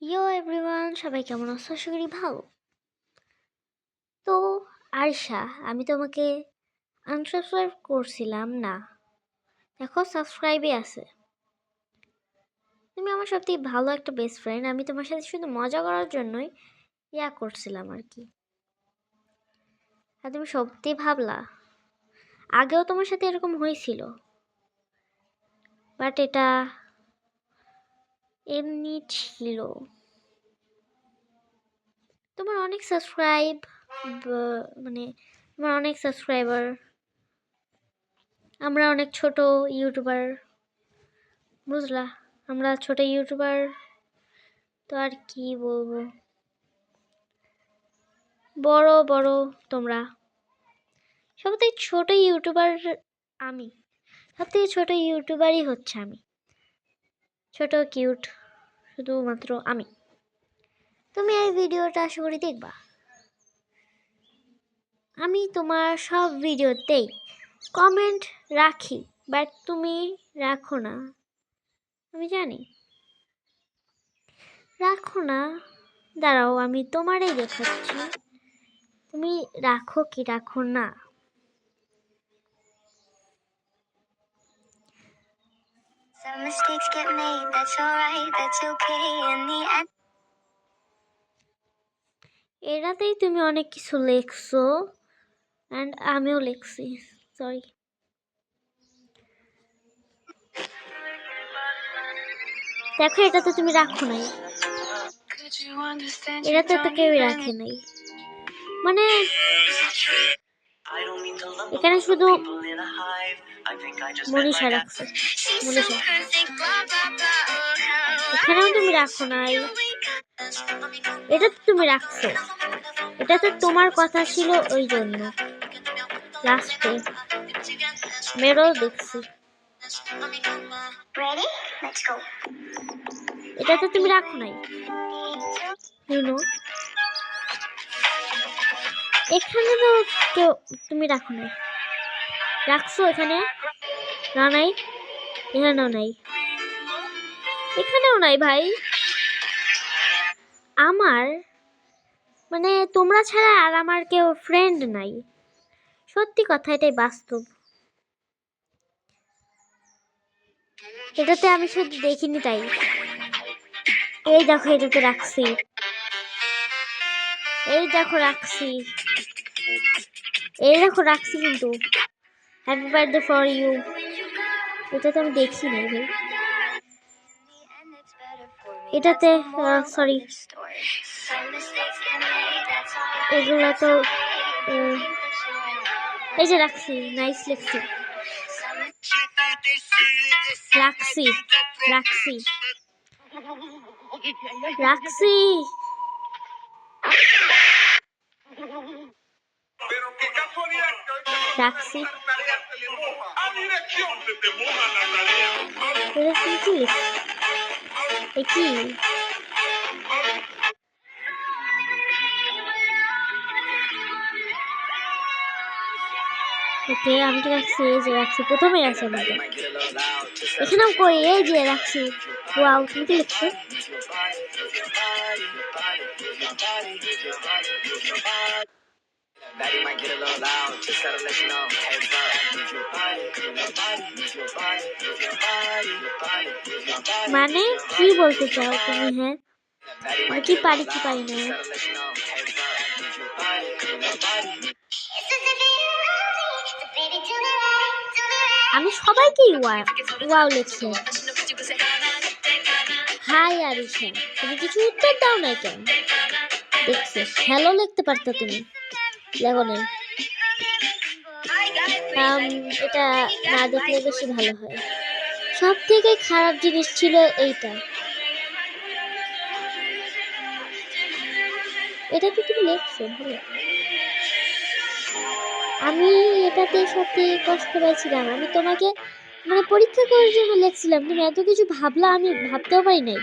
ইয়ো everyone, সবাই কেমন আছো? আশা করি ভালো। তো আরশা, আমি তোমাকে আনসাবস্ক্রাইব করছিলাম না, দেখো সাবস্ক্রাইবে আছে। তুমি আমার সত্যি ভালো একটা বেস্ট ফ্রেন্ড। আমি তোমার সাথে শুধু মজা করার জন্যই করছিলাম আর কি। আর তুমি সত্যি ভাবলা? আগেও তোমার সাথে এরকম হয়েছিল, বাট এটা এমনি ছিল। তোমার অনেক মানে তোমার অনেক সাবস্ক্রাইবার, আমরা অনেক ছোট ইউটিউবার, বুঝলা? আমরা ছোট ইউটিউবার, তো আর কি বলবো। বড় বড় তোমরা, সবথেকে ছোট ইউটিউবার আমি, সবথেকে ছোট ইউটিউবারই হচ্ছে আমি, ছোট কিউট শুধুমাত্র আমি। তুমি এই ভিডিওটা আশা করি দেখবা। আমি তোমার সব ভিডিওতেই কমেন্ট রাখি, বাট তুমি রাখো না, আমি জানি রাখো না। দাঁড়াও, আমি তোমারই দেখাচ্ছি, তুমি রাখো কি রাখো না। Some mistakes get made, that's alright, that's okay in the end. এটাতেই তুমি অনেক কিছু লেখছো, অ্যান্ড আমিও লিখছি, সরি। দেখো, এটাতে তুমি রাখো নাই, এটাতে তো কেউই রাখে নাই। মানে এখানে শুধু মনীষা রাখছে, মনীষা। এখানেও তুমি রাখো নাই, এটাতে তুমি রাখছো, এটাতে তোমার কথা ছিল ওই জন্য লাস্টে মেরো দেখছি। এটাতে তুমি রাখো নাই, এখানে তো কেউ তুমি রাখো নাই। রাখছো এখানে? না, নাই, এখানেও নাই, এখানেও নাই ভাই। আমার মানে তোমরা ছাড়া আর আমার কেউ ফ্রেন্ড নাই, সত্যি কথা, এটাই বাস্তব। এটাতে আমি শুধু দেখিনি তাই। এই দেখো, এটাতে রাখছি, এই দেখো রাখছি, এই দেখো রাখছি, কিন্তু হ্যাপি বার্থডে ফর ইউ এটাতে আমি দেখিনি ভাই। এটাতে সরি, এগুলা তো এই যে রাখছি, নাইস লিখছি, রাখছি রাখছি রাখছি রাখছি। কি ওকে, আমি তো রাখছি, এই যে রাখছি, প্রথমেই আছে আমাদের এখানেও কই, এই যে রাখছি। ওয়াও, তুমি কি লিখছো? মানে কি বলতে চাও তুমি? হ্যাঁ, আমি কি পারি কি পারি না? আমি সবাইকে ওয়াও লিখছি। হাই আরিশা, তুমি কিছু উত্তর দাও না কেন? দেখছি হ্যালো লিখতে পারতো তুমি, লেখো নাই। এটা না দেখলে বেশি ভালো হয়। সব থেকে খারাপ জিনিস ছিল এইটা, এটা কি তুমি লিখছো? ভালো, আমি এটাতে সত্যি কষ্ট পাইছিলাম। আমি তোমাকে মানে পরীক্ষা করার জন্য লিখছিলাম, তুমি এত কিছু ভাবলা, আমি ভাবতেও পারি নাই।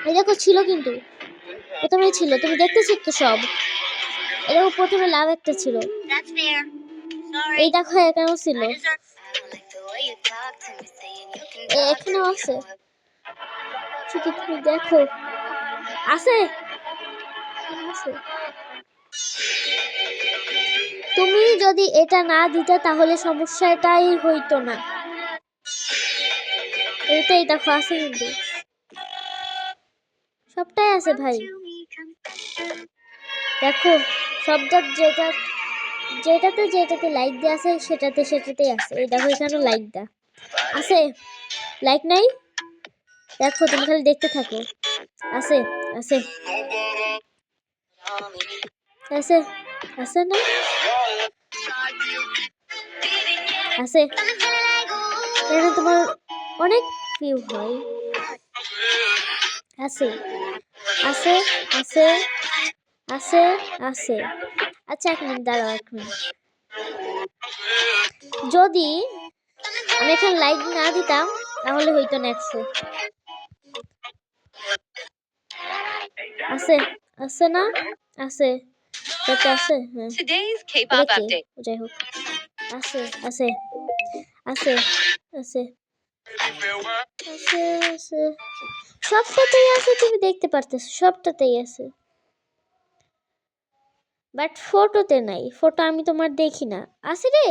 এই দেখো ছিল, কিন্তু প্রথমেই ছিল, তুমি দেখতেছো তো সব। এরকম প্রথমে লাভ একটা ছিল, এই দেখো এখানেও ছিল, এখানেও আছে, শুধু তুমি দেখো। আছে আছে। তুমি যদি এটা না দিতে তাহলে সমস্যাটাই হইতো না। এইটাই দেখো আছে কিন্তু সবটাই আছে ভাই। দেখো শব্দ যেটাতে লাইক দেওয়া আছে সেটাতেই আছে। এই দেখো এখানে লাইক দেওয়া আছে, লাইক নাই। দেখো তুমি খালি দেখতে থাকো। আছে আছে আছে আছে না আছে। এখানে তোমার অনেক ভিউ হয়। আছে আছে আছে আছে আছে। আচ্ছা 1 মিনিট দাঁড়াও, 1 মিনিট। যদি আমি এখানে লাইক না দিতাম তাহলে হইতো না 100। আছে আছে না আছে, এটা আছে। হ্যাঁ যাই হোক আছে আছে আছে আছে আছে আছে সবটাতেই আছে, তুমি দেখতে পারতেছো সবটাতেই আছে, বাট ফটোতে নাই। ফটো আমি তোমার দেখি না। আছে রে,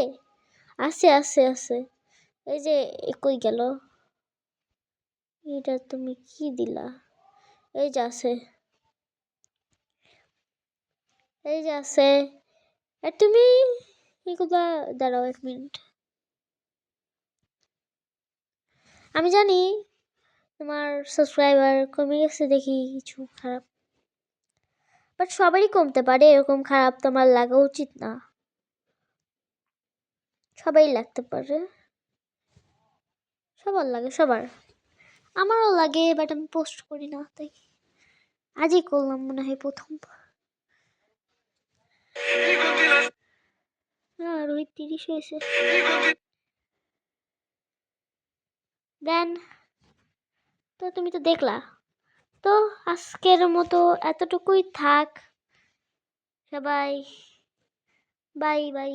আছে আছে আছে। এই যে কই গেল এটা, তুমি কি দিলা? এই যে আছে, এই যে আছে। আর তুমি এগুলা দাঁড়াও 1 মিনিট। আমি জানি তোমার সাবস্ক্রাইবার কমে গেছে দেখি কিছু খারাপ, বাট সবারই কমতে পারে, এরকম খারাপ তোমার লাগা উচিত না। সবাই লাগতে পারে, সবার লাগে সবার। আমারও লাগে, বাট আমি পোস্ট করি না, তাই আজই করলাম মনে হয় প্রথম। রোহিত 30 হয়েছে। দেন তো তুমি তো দেখলা, তো আজকের মতো এতটুকুই থাক সবাই। Bye bye.